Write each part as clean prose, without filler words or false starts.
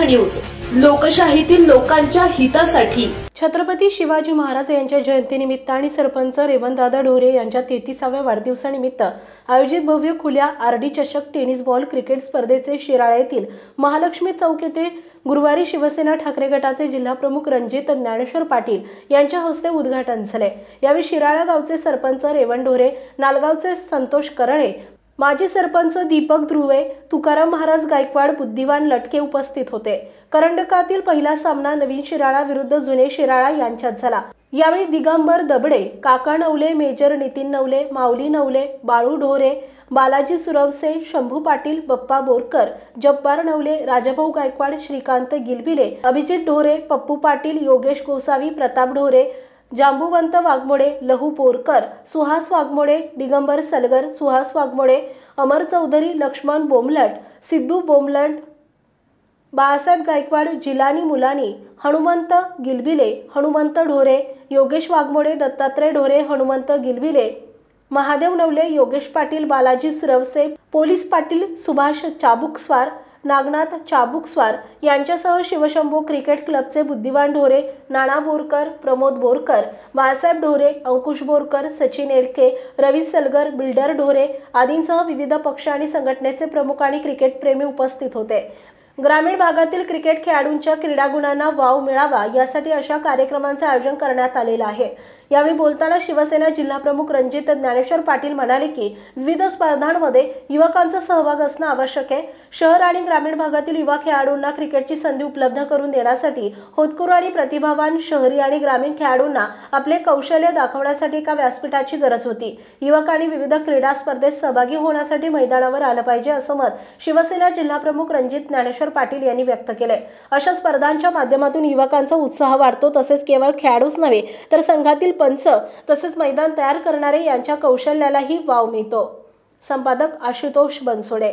News, लोकशाहीतील लोकांच्या हितासाठी। छत्रपती शिवाजी महाराज यांच्या जयंतीनिमित्त आणि सरपंच रेवणदादा ढोरे यांच्या 33व्या वाढदिवसानिमित्त आयोजित भव्य खुल्या आरडी चषक टेनिस बॉल क्रिकेट स्पर्धेचे शिराळा येथील महालक्ष्मी चौक येथे गुरुवारी शिवसेना ठाकरे गटाचे जिल्हाप्रमुख रणजित ज्ञानेश्वर पाटील यांच्या हस्ते उद्घाटन झाले। यावेळी शिराळा गावचे सरपंच रेवण ढोरे, नालगावचे संतोष करळे, माजी सरपंच दीपक ध्रुवे, तुकाराम महाराज गायकवाड, बुद्धिवान लटके उपस्थित होते। करंडकातील पहिला सामना नवीन शिराळा विरुद्ध जुने शिराळा यांच्यात झाला। यावेळी दिगंबर दबडे, काका नवले, मेजर नितीन नवले, माऊली नवले, बाळू ढोरे, बालाजी सुरवसे, शंभू पाटील, बप्पा बोरकर, जब्बार नवले, राजाभाऊ गायकवाड, श्रीकांत गिलबिले, अभिजित ढोरे, पप्पू पाटील, योगेश गोसावी, प्रताप ढोरे, जांबुवंत वाघमोडे, लहू बोरकर, सुहास वाघमोडे, दिगंबर सलगर, सुहास वाघमोडे, अमर चौधरी, लक्ष्मण बोमलट, सिद्धू बोमलट, बाळासाहेब गायकवाड, जिलानी मुलानी, हनुमंत गिलबिले, हनुमंत ढोरे, योगेश वाघमोडे, दत्तात्रय ढोरे, हनुमंत गिलबिले, महादेव नवले, योगेश पाटील, बालाजी सुरवसे, पोलीस पाटील, सुभाष चाबुकस्वार, नागनाथ चाबुकस्वार यांच्यासह शिवशंभो क्रिकेट क्लबचे बुद्धिवान ढोरे, नाना बोरकर, प्रमोद बोरकर, बाळासाहेब ढोरे, अंकुश बोरकर, सचिन एडके, रवी सलगर, बिल्डर ढोरे आदींसह विविध पक्ष आणि संघटनेचे प्रमुख आणि क्रिकेट प्रेमी उपस्थित होते। ग्रामीण भागातील क्रिकेट खेळाडूंच्या क्रीडा गुणांना वाव मिळावा यासाठी अशा कार्यक्रमांचे आयोजन करण्यात आलेले आहे। यावेळी बोलताना शिवसेना जिल्हाप्रमुख रणजित ज्ञानेश्वर पाटील म्हणाले की विविध स्पर्धांमध्ये युवकांचा सहभाग असणे आवश्यक आहे। शहर आणि ग्रामीण भागातील युवा खेळाडूंना क्रिकेटची संधी उपलब्ध करून देण्यासाठी होतकरू आणि प्रतिभावान शहरी आणि ग्रामीण खेळाडूंना आपले कौशल्य दाखवण्यासाठी एका व्यासपीठाची गरज होती। युवकांनी विविध क्रीडा स्पर्धेत सहभागी होण्यासाठी मैदानावर आलं पाहिजे असं मत शिवसेना जिल्हाप्रमुख रणजित ज्ञानेश्वर पाटील यांनी व्यक्त केले। अशा स्पर्धांच्या माध्यमातून युवकांचा उत्साह वाढतो, तसेच केवळ खेळाडूच नव्हे तर संघातील पंच तसेच मैदान तयार करणारे यांच्या कौशल्यालाही वाव मिळतो। संपादक आशुतोष बनसोडे।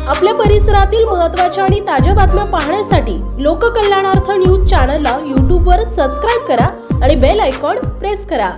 आपल्या परिसरातील महत्त्वाच्या आणि ताज्या बातम्या पाहण्यासाठी लोककल्याणार्थ न्यूज चॅनलला YouTube वर सबस्क्राइब करा आणि बेल आयकॉन प्रेस करा।